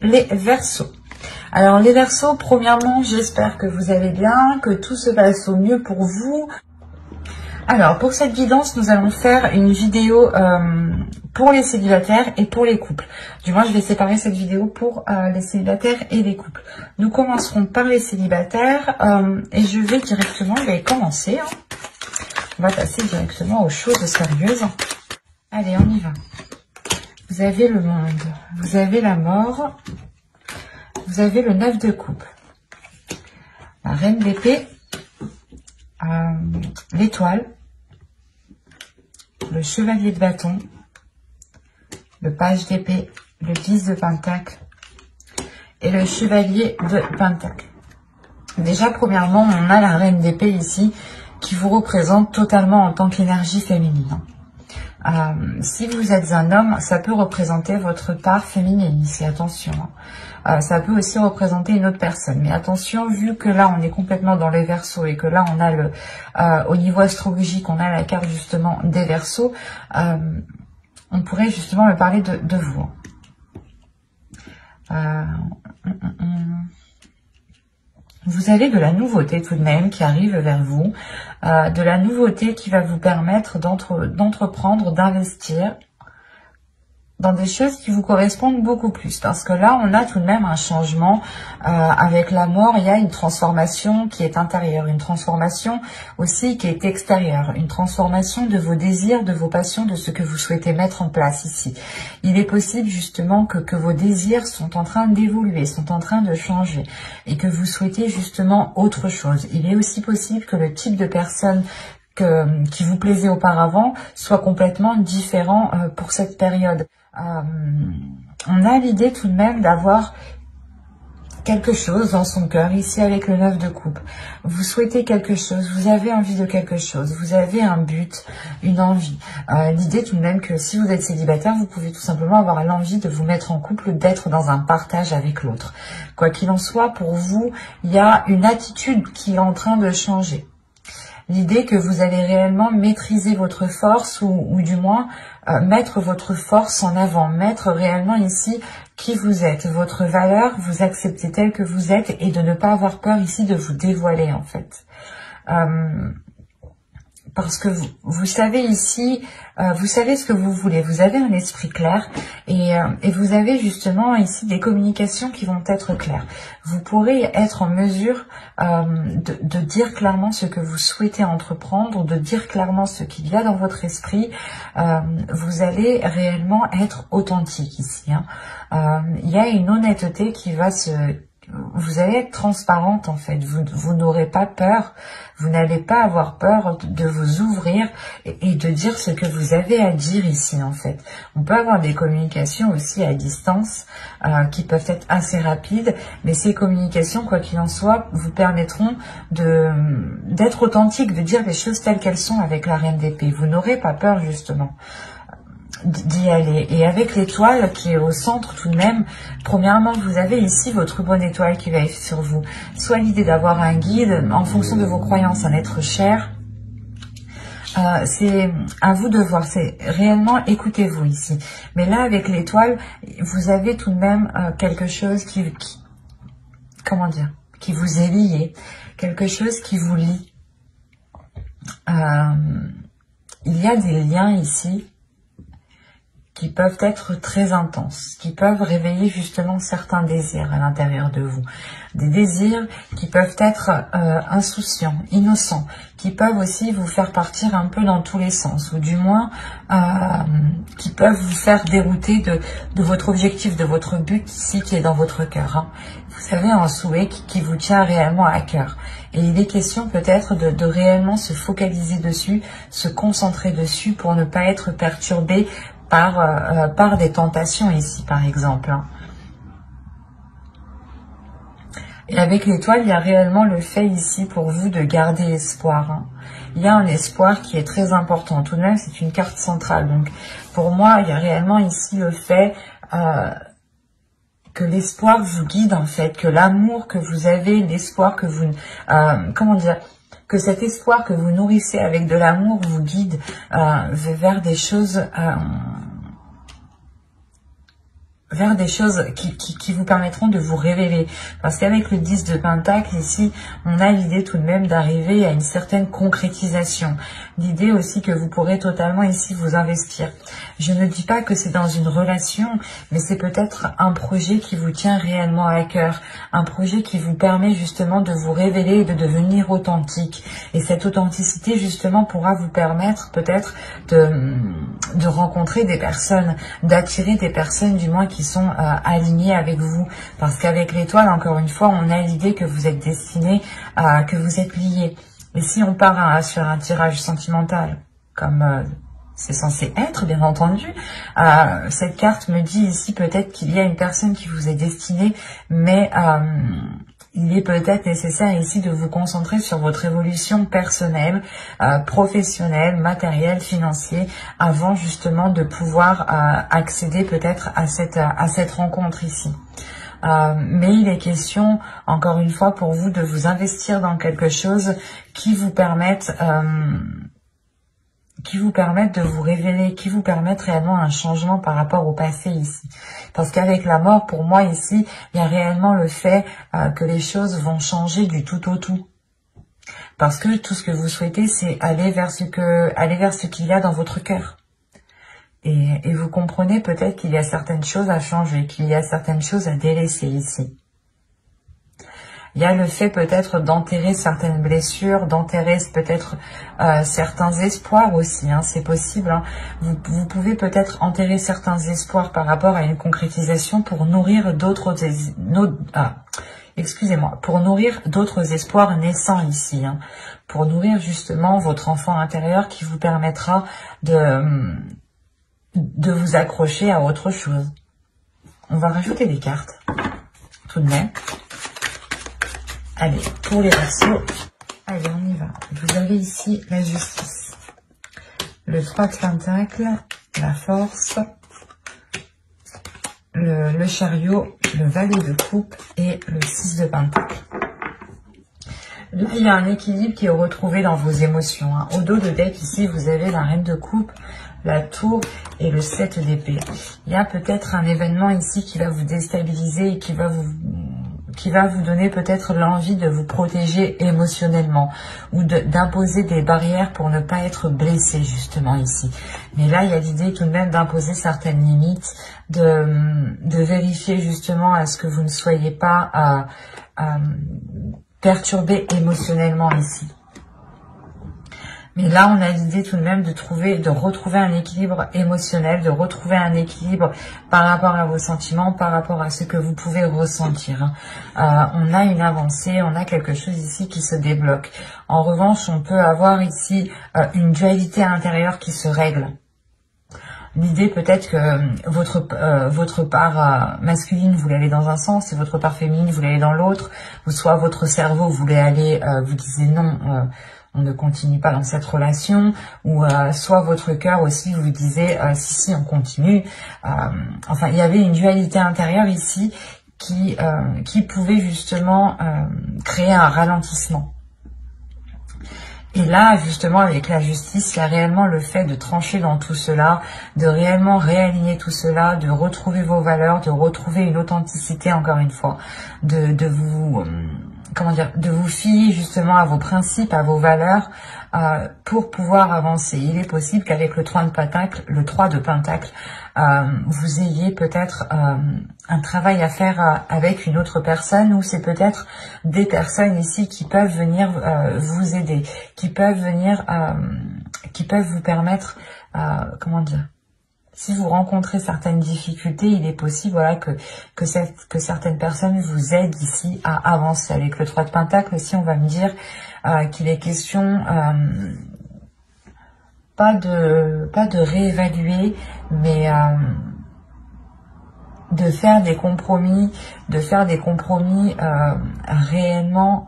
les Verseaux. Alors les Verseaux, premièrement, j'espère que vous allez bien, que tout se passe au mieux pour vous. Alors pour cette guidance, nous allons faire une vidéo pour les célibataires et pour les couples. Du moins, je vais séparer cette vidéo pour les célibataires et les couples. Nous commencerons par les célibataires et je vais directement commencer. On va passer directement aux choses sérieuses. Allez, on y va. Vous avez le monde, vous avez la mort, vous avez le 9 de coupe, la reine d'épée, l'étoile, le chevalier de bâton, le page d'épée, le 10 de pentacle et le chevalier de pentacle. Déjà, premièrement, on a la reine d'épée ici qui vous représente totalement en tant qu'énergie féminine. Si vous êtes un homme, ça peut représenter votre part féminine ici, attention. Ça peut aussi représenter une autre personne. Mais attention, vu que là, on est complètement dans les Verseaux et que là, on a au niveau astrologique, on a la carte justement des Verseaux, on pourrait justement me parler de vous. Vous avez de la nouveauté tout de même qui arrive vers vous, de la nouveauté qui va vous permettre d'entreprendre, d'investir dans des choses qui vous correspondent beaucoup plus. Parce que là, on a tout de même un changement. Avec la mort, il y a une transformation qui est intérieure, une transformation aussi qui est extérieure, une transformation de vos désirs, de vos passions, de ce que vous souhaitez mettre en place ici. Il est possible justement que vos désirs sont en train d'évoluer, sont en train de changer et que vous souhaitez justement autre chose. Il est aussi possible que le type de personne qui vous plaisait auparavant soit complètement différent pour cette période. On a l'idée tout de même d'avoir quelque chose dans son cœur, ici avec le 9 de coupe. Vous souhaitez quelque chose, vous avez envie de quelque chose, vous avez un but, une envie. L'idée tout de même que si vous êtes célibataire, vous pouvez tout simplement avoir l'envie de vous mettre en couple, d'être dans un partage avec l'autre. Quoi qu'il en soit, pour vous, il y a une attitude qui est en train de changer. L'idée que vous allez réellement maîtriser votre force ou du moins mettre votre force en avant, mettre réellement ici qui vous êtes, votre valeur, vous acceptez tel que vous êtes et de ne pas avoir peur ici de vous dévoiler en fait. Parce que vous savez ici, vous savez ce que vous voulez, vous avez un esprit clair et vous avez justement ici des communications qui vont être claires. Vous pourrez être en mesure de dire clairement ce que vous souhaitez entreprendre, de dire clairement ce qu'il y a dans votre esprit. Vous allez réellement être authentique ici. Il y a une honnêteté qui va vous allez être transparente en fait, vous n'aurez pas peur, vous n'allez pas avoir peur de vous ouvrir et de dire ce que vous avez à dire ici en fait. On peut avoir des communications aussi à distance qui peuvent être assez rapides, mais ces communications, quoi qu'il en soit, vous permettront d'être authentique, de dire les choses telles qu'elles sont avec la reine d'épée. Vous n'aurez pas peur justement d'y aller. Et avec l'étoile qui est au centre tout de même, premièrement, vous avez ici votre bonne étoile qui va être sur vous. Soit l'idée d'avoir un guide en fonction de vos croyances, un être cher. C'est à vous de voir, c'est réellement écoutez-vous ici. Mais là, avec l'étoile, vous avez tout de même quelque chose comment dire, qui vous est lié, quelque chose qui vous lie. Il y a des liens ici qui peuvent être très intenses, qui peuvent réveiller justement certains désirs à l'intérieur de vous. Des désirs qui peuvent être insouciants, innocents, qui peuvent aussi vous faire partir un peu dans tous les sens, ou du moins qui peuvent vous faire dérouter de votre objectif, de votre but ici qui est dans votre cœur. Vous savez, un souhait qui vous tient réellement à cœur. Et il est question peut-être de réellement se focaliser dessus, se concentrer dessus pour ne pas être perturbé par des tentations ici, par exemple. Et avec l'étoile, il y a réellement le fait ici pour vous de garder espoir. Il y a un espoir qui est très important. Tout de même, c'est une carte centrale. Donc, pour moi, il y a réellement ici le fait que l'espoir vous guide, en fait, que l'amour que vous avez, l'espoir que vous... comment dire, que cet espoir que vous nourrissez avec de l'amour vous guide vers des choses vers des choses qui vous permettront de vous révéler. Parce qu'avec le 10 de Pentacle, ici, on a l'idée tout de même d'arriver à une certaine concrétisation. L'idée aussi que vous pourrez totalement ici vous investir. Je ne dis pas que c'est dans une relation, mais c'est peut-être un projet qui vous tient réellement à cœur. Un projet qui vous permet justement de vous révéler et de devenir authentique. Et cette authenticité, justement, pourra vous permettre peut-être de rencontrer des personnes, d'attirer des personnes du moins qui sont alignées avec vous. Parce qu'avec l'étoile, encore une fois, on a l'idée que vous êtes destiné, que vous êtes liés. Et si on part sur un tirage sentimental, comme c'est censé être, bien entendu, cette carte me dit ici peut-être qu'il y a une personne qui vous est destinée, mais il est peut-être nécessaire ici de vous concentrer sur votre évolution personnelle, professionnelle, matérielle, financière, avant justement de pouvoir accéder peut-être à cette rencontre ici. Mais il est question, encore une fois, pour vous de vous investir dans quelque chose qui vous permette de vous révéler, qui vous permette réellement un changement par rapport au passé ici. Parce qu'avec la mort, pour moi ici, il y a réellement le fait que les choses vont changer du tout au tout. Parce que tout ce que vous souhaitez, c'est aller vers ce qu'il y a dans votre cœur. Et vous comprenez peut-être qu'il y a certaines choses à changer, qu'il y a certaines choses à délaisser ici. Il y a le fait peut-être d'enterrer certaines blessures, d'enterrer peut-être certains espoirs aussi, hein, c'est possible. Hein. Vous pouvez peut-être enterrer certains espoirs par rapport à une concrétisation pour nourrir pour nourrir d'autres espoirs naissants ici, hein, pour nourrir justement votre enfant intérieur qui vous permettra de vous accrocher à autre chose. On va rajouter des cartes, tout de même. Allez, pour les Verseaux, allez, on y va. Vous avez ici la justice, le 3 de Pentacle, la force, le chariot, le valet de coupe et le 6 de Pentacle. Là, il y a un équilibre qui est retrouvé dans vos émotions. Hein. Au dos de deck, ici, vous avez la reine de coupe, la tour et le 7 d'épée. Il y a peut-être un événement ici qui va vous déstabiliser et qui va vous donner peut-être l'envie de vous protéger émotionnellement ou d'imposer des barrières pour ne pas être blessé justement ici. Mais là, il y a l'idée tout de même d'imposer certaines limites, de vérifier justement à ce que vous ne soyez pas perturbé émotionnellement ici. Mais là, on a l'idée tout de même de retrouver un équilibre émotionnel, de retrouver un équilibre par rapport à vos sentiments, par rapport à ce que vous pouvez ressentir. On a une avancée, on a quelque chose ici qui se débloque. En revanche, on peut avoir ici une dualité intérieure qui se règle. L'idée peut-être que votre part masculine voulait aller dans un sens et votre part féminine voulait aller dans l'autre, ou soit votre cerveau voulait aller, vous disiez non, on ne continue pas dans cette relation, ou soit votre cœur aussi vous disait si on continue. Enfin, il y avait une dualité intérieure ici qui pouvait justement créer un ralentissement. Et là, justement, avec la justice, il y a réellement le fait de trancher dans tout cela, de réellement réaligner tout cela, de retrouver vos valeurs, de retrouver une authenticité, encore une fois, de vous fier justement à vos principes, à vos valeurs, pour pouvoir avancer. Il est possible qu'avec le 3 de Pentacle, vous ayez peut-être un travail à faire avec une autre personne, ou c'est peut-être des personnes ici qui peuvent venir vous aider, qui peuvent vous permettre, si vous rencontrez certaines difficultés, il est possible voilà, que certaines personnes vous aident ici à avancer. Avec le 3 de Pentacle aussi, on va me dire qu'il est question pas de réévaluer, mais de faire des compromis, réellement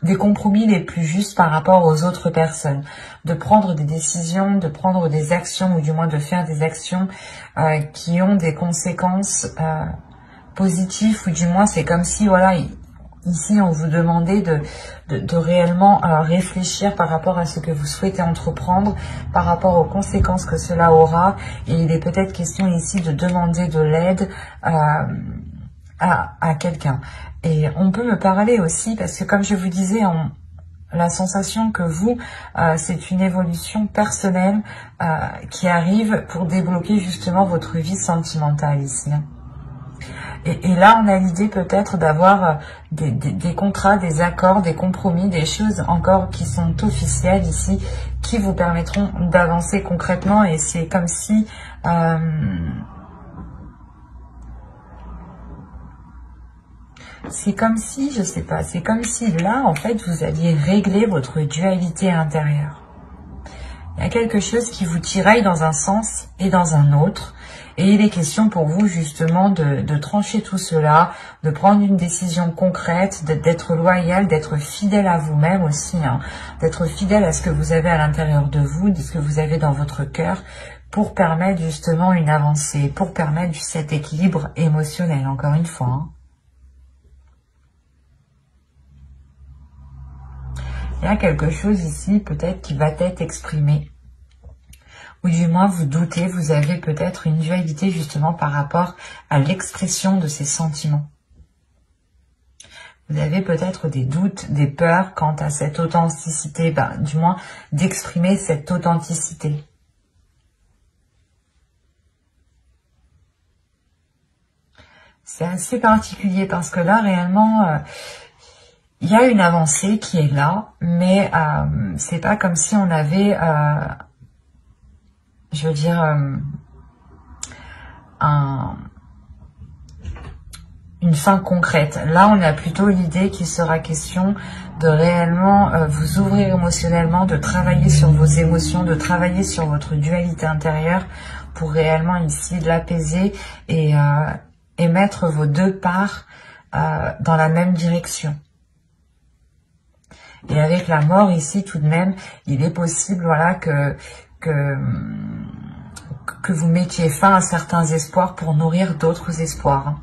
des compromis les plus justes par rapport aux autres personnes, de prendre des décisions, de prendre des actions, ou du moins de faire des actions qui ont des conséquences positives, ou du moins c'est comme si voilà Ici, on vous demandait de réellement réfléchir par rapport à ce que vous souhaitez entreprendre, par rapport aux conséquences que cela aura. Et il est peut-être question ici de demander de l'aide à quelqu'un. Et on peut me parler aussi, parce que comme je vous disais, la sensation que vous, c'est une évolution personnelle qui arrive pour débloquer justement votre vie sentimentale ici. Et là, on a l'idée peut-être d'avoir des contrats, des accords, des compromis, des choses encore qui sont officielles ici, qui vous permettront d'avancer concrètement. Et c'est comme si... c'est comme si, je sais pas, c'est comme si là, en fait, vous alliez régler votre dualité intérieure. Il y a quelque chose qui vous tiraille dans un sens et dans un autre. Et il est question pour vous justement de trancher tout cela, de prendre une décision concrète, d'être loyal, d'être fidèle à vous-même aussi, hein, d'être fidèle à ce que vous avez à l'intérieur de vous, de ce que vous avez dans votre cœur, pour permettre justement une avancée, pour permettre cet équilibre émotionnel, encore une fois. Hein. Il y a quelque chose ici peut-être qui va être exprimé. Ou du moins vous doutez, vous avez peut-être une dualité justement par rapport à l'expression de ces sentiments. Vous avez peut-être des doutes, des peurs quant à cette authenticité, du moins d'exprimer cette authenticité. C'est assez particulier parce que là réellement... il y a une avancée qui est là, mais c'est pas comme si on avait... je veux dire, une fin concrète. Là, on a plutôt l'idée qu'il sera question de réellement vous ouvrir émotionnellement, de travailler sur vos émotions, de travailler sur votre dualité intérieure pour réellement ici l'apaiser et mettre vos deux parts dans la même direction. Et avec la mort ici, tout de même, il est possible, voilà, que vous mettiez fin à certains espoirs pour nourrir d'autres espoirs.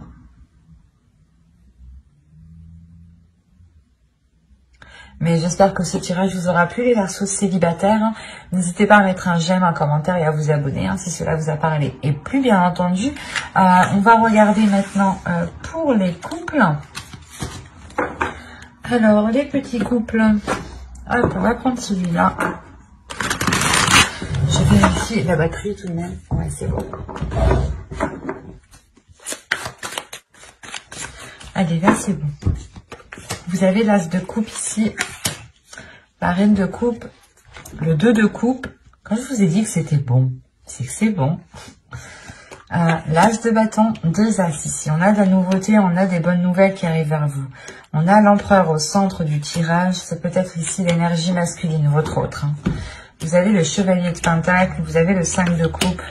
Mais j'espère que ce tirage vous aura plu, les Verseaux célibataires. N'hésitez pas à mettre un j'aime, un commentaire et à vous abonner si cela vous a parlé. Et plus bien entendu, on va regarder maintenant pour les couples. Alors, les petits couples, hop, on va prendre celui-là. Je vais vérifier la batterie tout de même. Ouais, c'est bon. Allez, là, c'est bon. Vous avez l'as de coupe ici, la reine de coupe, le 2 de coupe. Quand je vous ai dit que c'était bon, c'est que c'est bon. L'as de bâton, 2 as ici. On a de la nouveauté, on a des bonnes nouvelles qui arrivent vers vous. On a l'empereur au centre du tirage. C'est peut-être ici l'énergie masculine, votre autre. Hein. Vous avez le chevalier de pentacle, vous avez le 5 de coupe,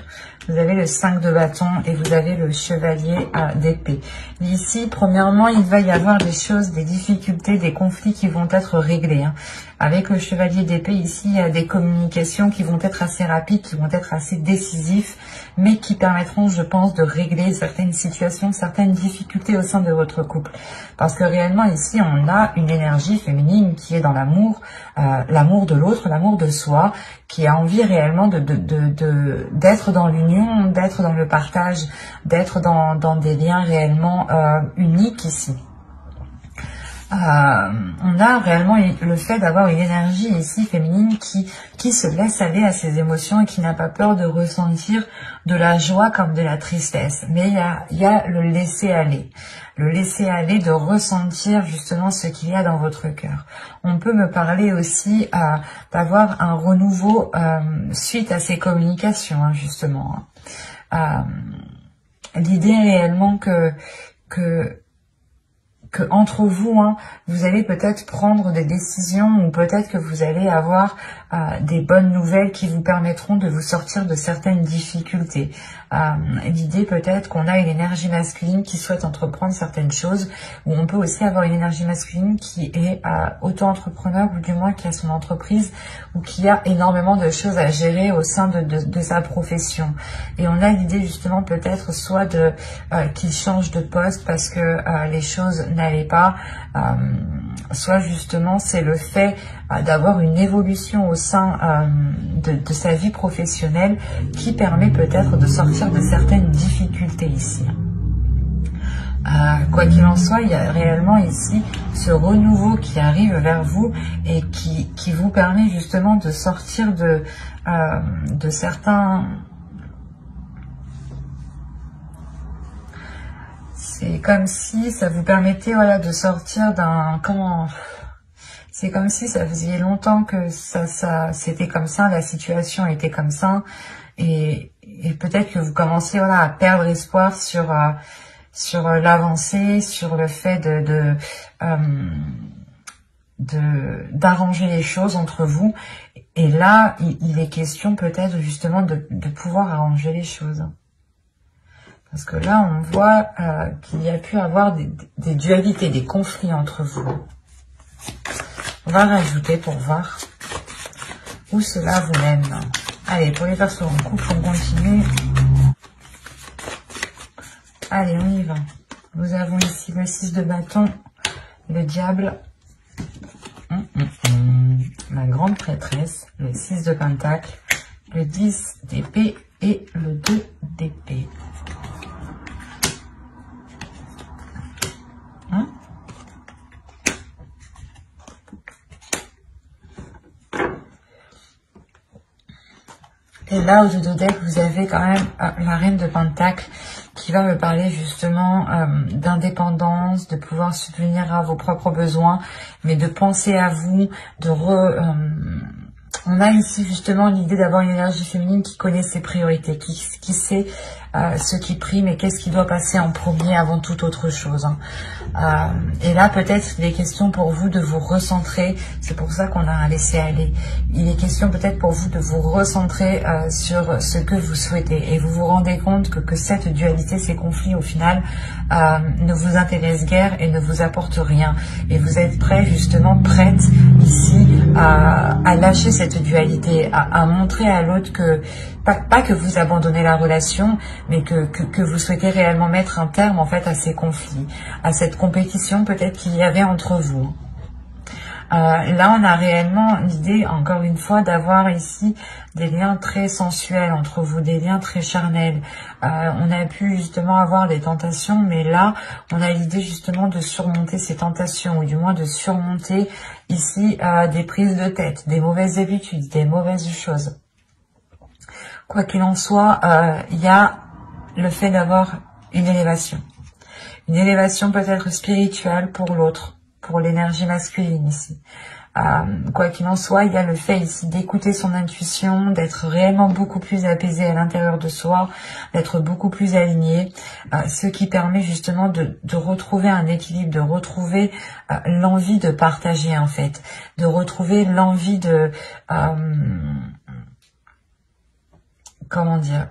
vous avez le 5 de bâton et vous avez le chevalier d'épée. Ici, premièrement, il va y avoir des choses, des difficultés, des conflits qui vont être réglés. Hein. Avec le chevalier d'épée, ici, il y a des communications qui vont être assez rapides, qui vont être assez décisifs, mais qui permettront, je pense, de régler certaines situations, certaines difficultés au sein de votre couple. Parce que réellement, ici, on a une énergie féminine qui est dans l'amour, l'amour de l'autre, l'amour de soi, qui a envie réellement d'être dans l'union, d'être dans le partage, d'être dans des liens réellement uniques ici. On a réellement le fait d'avoir une énergie ici féminine qui se laisse aller à ses émotions et qui n'a pas peur de ressentir de la joie comme de la tristesse. Mais il y a le laisser aller. Le laisser aller, de ressentir justement ce qu'il y a dans votre cœur. On peut me parler aussi d'avoir un renouveau suite à ces communications, hein, justement. L'idée réellement que entre vous, hein, vous allez peut-être prendre des décisions ou peut-être que vous allez avoir des bonnes nouvelles qui vous permettront de vous sortir de certaines difficultés. L'idée peut-être qu'on a une énergie masculine qui souhaite entreprendre certaines choses, ou on peut aussi avoir une énergie masculine qui est auto-entrepreneur ou du moins qui a son entreprise ou qui a énormément de choses à gérer au sein de sa profession. Et on a l'idée justement peut-être soit qu'il change de poste parce que les choses n'allaient n'allez pas, soit justement c'est le fait d'avoir une évolution au sein de sa vie professionnelle qui permet peut-être de sortir de certaines difficultés ici. Quoi qu'il en soit, il y a réellement ici ce renouveau qui arrive vers vous et qui vous permet justement de sortir de certains... C'est comme si ça vous permettait, voilà, de sortir d'un... Comment... C'est comme si ça faisait longtemps que c'était comme ça, la situation était comme ça, et peut-être que vous commencez, voilà, à perdre espoir sur l'avancée, sur le fait d'arranger les choses entre vous. Et là, il est question peut-être justement de pouvoir arranger les choses. Parce que là, on voit qu'il y a pu avoir des dualités, des conflits entre vous. On va rajouter pour voir où cela vous mène. Allez, pour les personnes en couple, on continue. Allez, on y va. Nous avons ici le 6 de bâton, le diable, la grande prêtresse, le 6 de pentacle, le 10 d'épée et le 2 d'épée. Et là, au dos de deck, vous avez quand même la reine de pentacle qui va me parler justement d'indépendance, de pouvoir subvenir à vos propres besoins, mais de penser à vous, on a ici justement l'idée d'avoir une énergie féminine qui connaît ses priorités, qui sait ce qui prime et qu'est-ce qui doit passer en premier avant toute autre chose. Et là, peut-être il est question pour vous de vous recentrer. C'est pour ça qu'on a un laisser-aller. Il est question peut-être pour vous de vous recentrer sur ce que vous souhaitez. Et vous vous rendez compte que cette dualité, ces conflits, au final, ne vous intéressent guère et ne vous apportent rien. Et vous êtes prêt, justement, prête ici à lâcher cette dualité, à montrer à l'autre que, pas que vous abandonnez la relation, mais que vous souhaitez réellement mettre un terme, en fait, à ces conflits, à cette compétition peut-être qu'il y avait entre vous. Là, on a réellement l'idée, encore une fois, d'avoir ici des liens très sensuels entre vous, des liens très charnels. On a pu justement avoir des tentations, mais là, on a l'idée justement de surmonter ces tentations, ou du moins de surmonter ici des prises de tête, des mauvaises habitudes, des mauvaises choses. Quoi qu'il en soit, il y a le fait d'avoir une élévation. Une élévation peut-être spirituelle pour l'autre, pour l'énergie masculine ici. Quoi qu'il en soit, il y a le fait ici d'écouter son intuition, d'être réellement beaucoup plus apaisé à l'intérieur de soi, d'être beaucoup plus aligné, ce qui permet justement de retrouver un équilibre, de retrouver l'envie de partager en fait, de retrouver l'envie de... comment dire,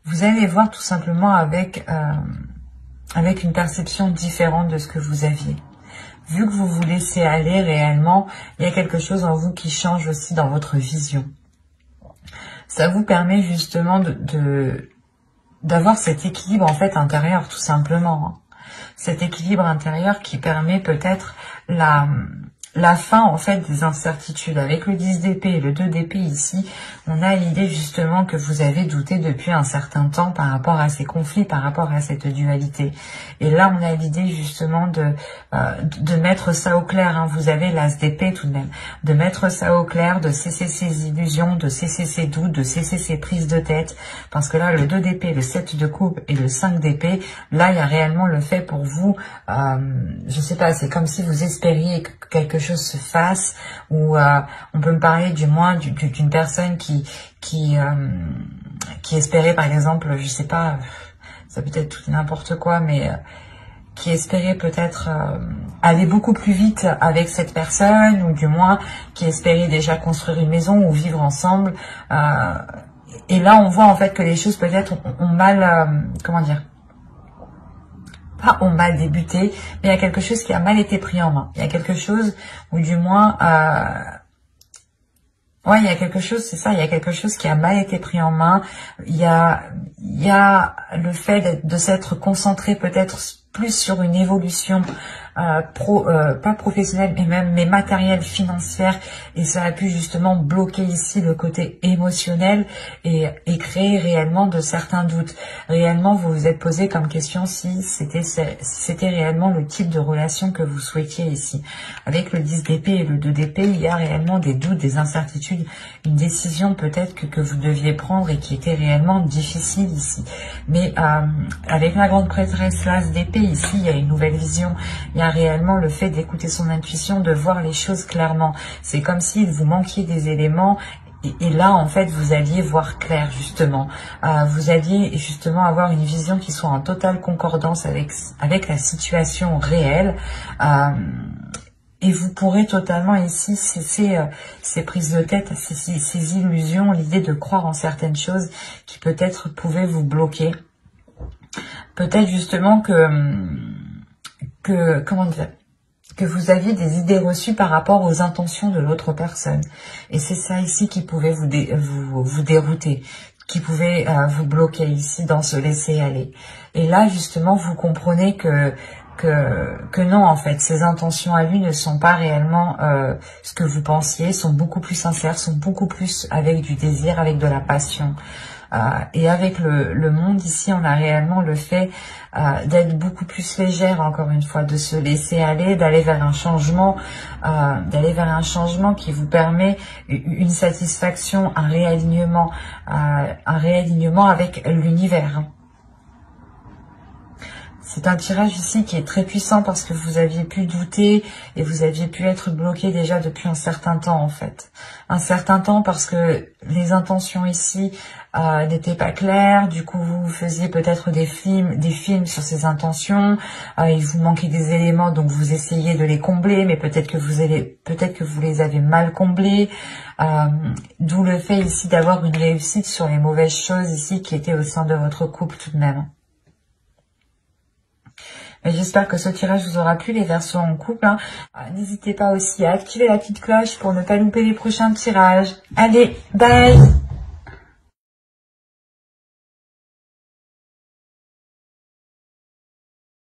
vous allez voir tout simplement avec une perception différente de ce que vous aviez. Vu que vous vous laissez aller réellement, il y a quelque chose en vous qui change aussi dans votre vision. Ça vous permet justement d'avoir cet équilibre en fait intérieur tout simplement. Cet équilibre intérieur qui permet peut-être la fin en fait des incertitudes. Avec le 10 d'épée et le 2 d'épée ici, on a l'idée justement que vous avez douté depuis un certain temps par rapport à ces conflits, par rapport à cette dualité. Et là, on a l'idée justement de mettre ça au clair. Hein. Vous avez l'as d'épée tout de même. De mettre ça au clair, de cesser ces illusions, de cesser ces doutes, de cesser ces prises de tête. Parce que là, le 2 d'épée, le 7 de coupe et le 5 d'épée, là, il y a réellement le fait pour vous, je sais pas, c'est comme si vous espériez que quelque chose se fasse, ou on peut me parler du moins d'une personne qui espérait par exemple, je sais pas, ça peut être tout n'importe quoi, mais qui espérait peut-être aller beaucoup plus vite avec cette personne, ou du moins qui espérait déjà construire une maison ou vivre ensemble, et là on voit en fait que les choses peut-être ont mal, comment dire, ont mal débuté, mais il y a quelque chose qui a mal été pris en main. Il y a quelque chose, ou du moins, ouais, il y a quelque chose, c'est ça, il y a quelque chose qui a mal été pris en main. Il y a le fait de s'être concentré peut-être plus sur une évolution pas professionnelle mais matérielle, financière, et ça a pu justement bloquer ici le côté émotionnel et créer réellement de certains doutes. Réellement, vous vous êtes posé comme question si c'était réellement le type de relation que vous souhaitiez ici. Avec le 10 d'épée et le 2 d'épée, il y a réellement des doutes, des incertitudes, une décision peut-être que vous deviez prendre et qui était réellement difficile ici. Mais avec la grande prêtresse, l'as d'épée, ici, il y a une nouvelle vision. Il y a réellement le fait d'écouter son intuition, de voir les choses clairement. C'est comme s'il vous manquiez des éléments. Et là, en fait, vous alliez voir clair, justement. Vous alliez, justement, avoir une vision qui soit en totale concordance avec la situation réelle. Et vous pourrez totalement ici cesser ces prises de tête, ces illusions, l'idée de croire en certaines choses qui peut-être pouvaient vous bloquer. Peut-être justement comment dire, que vous aviez des idées reçues par rapport aux intentions de l'autre personne. Et c'est ça ici qui pouvait vous dérouter, qui pouvait vous bloquer ici dans ce laisser aller. Et là, justement, vous comprenez que non, en fait, ces intentions à lui ne sont pas réellement ce que vous pensiez, sont beaucoup plus sincères, sont beaucoup plus avec du désir, avec de la passion. Et avec le monde ici, on a réellement le fait d'être beaucoup plus légère, encore une fois, de se laisser aller, d'aller vers un changement, qui vous permet une satisfaction, un réalignement avec l'univers. C'est un tirage ici qui est très puissant parce que vous aviez pu douter et vous aviez pu être bloqué déjà depuis un certain temps, en fait. Un certain temps parce que les intentions ici n'étaient pas claires. Du coup, vous faisiez peut-être des films sur ces intentions. Il vous manquait des éléments, donc vous essayez de les combler, mais peut-être que vous les avez mal comblés. D'où le fait ici d'avoir une réussite sur les mauvaises choses ici qui étaient au sein de votre couple tout de même. J'espère que ce tirage vous aura plu, les Verseaux en couple. N'hésitez pas aussi à activer la petite cloche pour ne pas louper les prochains tirages. Allez, bye!